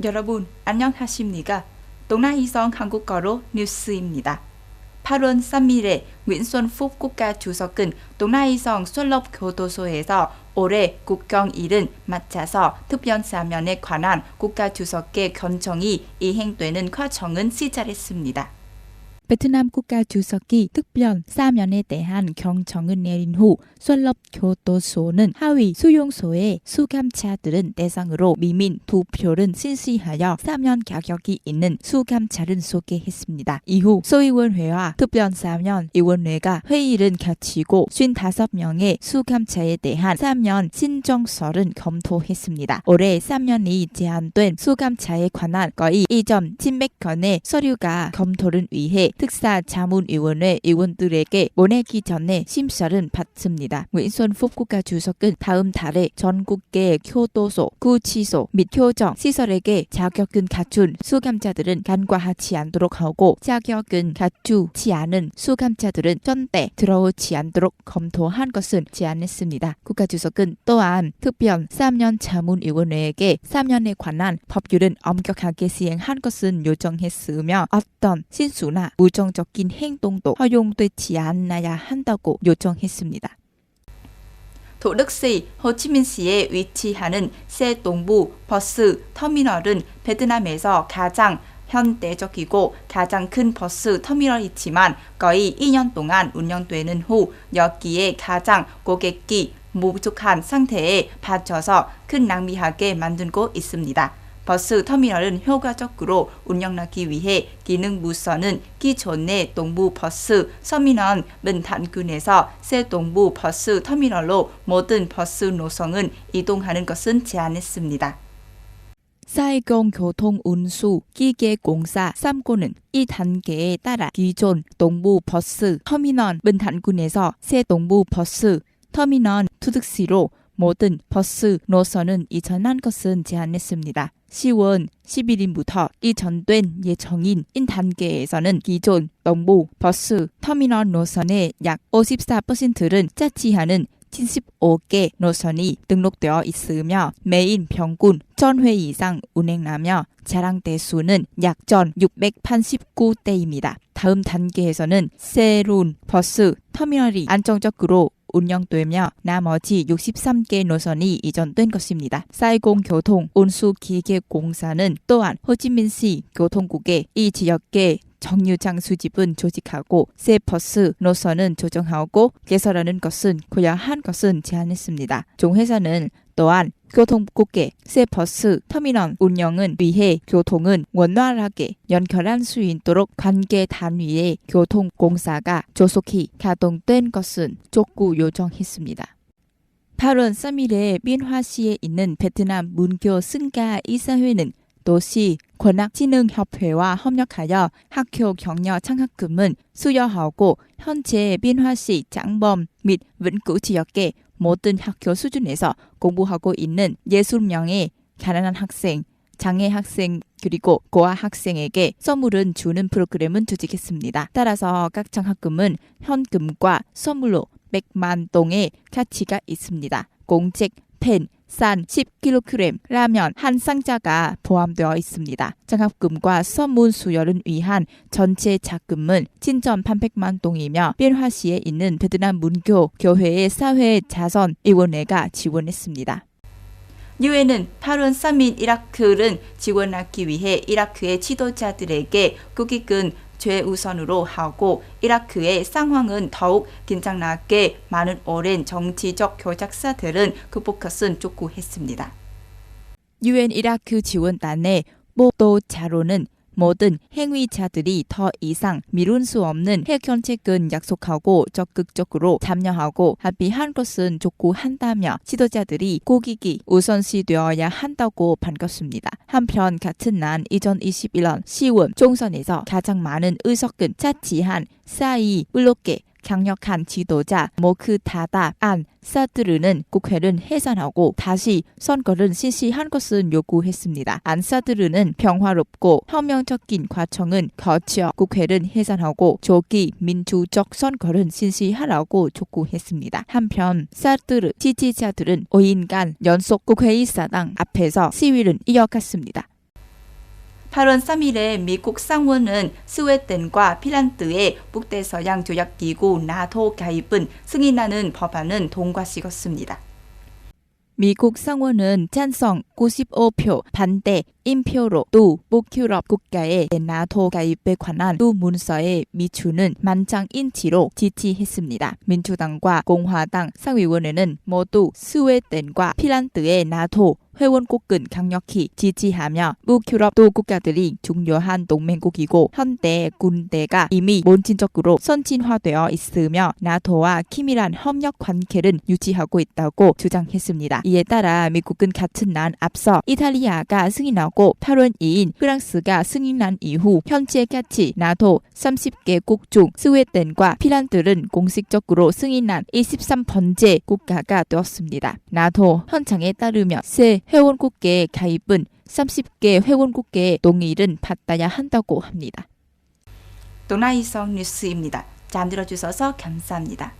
여러분 안녕하십니까? 동아이성 한국어로 뉴스입니다. 8월 3일에 nguyễn xuân phúc 국가주석은 동아이성 솔럽교도소에서 올해 국경일은 맞춰서 특별사면에 관한 국가주석의 결정이 이행되는 과정은 시작했습니다. 베트남 국가주석이 특별 사면에 대한 결정을 내린 후 솔럽교도소는 하위 수용소의 수감자들은 대상으로 미민 투표를 실시하여 사면 자격이 있는 수감자를 소개했습니다. 이후 소위원회와 특별사면위원회가 회의를 갖추고 55명의 수감자에 대한 사면 신청서를 검토했습니다. 올해 사면이 제한된 수감자에 관한 거의 2,700건의 서류가 검토를 위해 특사자문위원회 위원들에게 보내기 전에 심사를 받습니다. nguyễn xuân phúc 국가주석은 다음 달에 전국의 교도소, 구치소 및 교정 시설에게 자격은 갖춘 수감자들은 간과하지 않도록 하고 자격은 갖추지 않은 수감자들은 절대 들어오지 않도록 검토한 것을 제안했습니다. 국가주석은 또한 특별 사면자문위원회에게 사면에 관한 법률은 엄격하게 시행한 것을 요청했으며 어떤 실수나 부정적인 행동도 허용되지 않아야 한다고 요청했습니다. 도덕시 호치민시에 위치하는 새 동부 버스 터미널은 베트남에서 가장 현대적이고 가장 큰 버스 터미널이지만 거의 2년 동안 운영되는 후 여기에 가장 고객이 부족한 상태에 받쳐서 큰 낭비하게 만들고 있습니다. 버스 터미널은 효과적으로 운영하기 위해 기능부서는 기존의 동부 버스 터미널 문 단군에서 새 동부 버스 터미널로 모든 버스 노선을 이동하는 것은 제한했습니다. 사이공교통운수기계공사 3구는 이 단계에 따라 기존 동부 버스 터미널 문 단군에서 새 동부 버스 터미널 투득시로 모든 버스 노선은 이전한 것은 제한했습니다. 10월 11일부터 이전된 예정인 인 단계에서는 기존 동부 버스 터미널 노선의 약 54%를 차지하는 75개 노선이 등록되어 있으며 매일 평균 1000회 이상 운행하며 차량 대수는 약 1689대입니다. 다음 단계에서는 새로운 버스 터미널이 안정적으로 운영되며 나머지 63개 노선이 이전된 것입니다. 사이공교통운수기계공사는 또한 호치민시 교통국에 이 지역의 정류장 수집은 조직하고 새 버스 노선은 조정하고 개설하는 것은 고려한 것은 제한했습니다. 종회사는 또한 교통국에 새 버스 터미널 운영을 위해 교통은 원활하게 연결할 수 있도록 관계 단위의 교통공사가 조속히 가동된 것은 촉구 요청했습니다. 8월 3일에 빈화시에 있는 베트남 문교 승가 이사회는 도시 권학진흥협회와 협력하여 학교 격려 장학금은 수여하고 현재 빈화시 장범 및 문구 지역의 모든 학교 수준에서 공부하고 있는 60명의 가난한 학생, 장애 학생 그리고 고아 학생에게 선물을 주는 프로그램을 조직했습니다. 따라서 각 장학금은 현금과 선물로 100만 동의 가치가 있습니다. 공책, 펜, 쌀 10kg, 라면 한 상자가 포함되어 있습니다. 장학금과 선물 수여를 위한 전체 자금은 7,800만 동이며 빈화시에 있는 베트남 문교 교회의 사회자선위원회가 지원했습니다. 유엔은 8월 3일 이라크를 지원하기 위해 이라크의 지도자들에게 국익은 최우선으로 하고 이라크의 상황은 더욱 긴장나게 많은 오랜 정치적 교착사들은 극복했은 촉구했습니다. 유엔 이라크 지원단의 보도 자료는 모든 행위자들이 더 이상 미룰 수 없는 해결책은 약속하고 적극적으로 참여하고 합의한 것은 촉구한다며 지도자들이 국익이 우선시되어야 한다고 밝혔습니다. 한편 같은 날 2021년 10월 총선에서 가장 많은 의석을 차지한 사이 블록계 강력한 지도자 모크타다 안 사드르는 국회를 해산하고 다시 선거를 실시한 것을 요구했습니다. 안 사드르는 평화롭고 혁명적인 과정은 거쳐 국회를 해산하고 조기 민주적 선거를 실시하라고 촉구했습니다. 한편 사드르 지지자들은 5일간 연속 국회의사당 앞에서 시위를 이어갔습니다. 8월 3일에 미국 상원은 스웨덴과 핀란드의 북대서양 조약기구 나토 가입은 승인하는 법안은 통과시켰습니다. 미국 상원은 찬성 95표, 반대 1표로 또 북유럽 국가의 나토 가입에 관한 두 문서의 미추는 만장일치로 지지했습니다. 민주당과 공화당 상위원회는 모두 스웨덴과 핀란드의 나토 회원국은 강력히 지지하며 북유럽 두 국가들이 중요한 동맹국이고 현대 군대가 이미 본질적으로 선진화되어 있으며 나토와 긴밀한 협력 관계를 유지하고 있다고 주장했습니다. 이에 따라 미국은 같은 날 앞서 이탈리아가 승인하고 8월 2일 프랑스가 승인한 이후 현재까지 나토 30개국 중 스웨덴과 핀란드는 공식적으로 승인한 23번째 국가가 되었습니다. 나토 헌장에 따르면 새 회원국의 가입은 30개 회원국의 동의를 받아야 한다고 합니다. 도나이성 뉴스입니다. 잘 들어주셔서 감사합니다.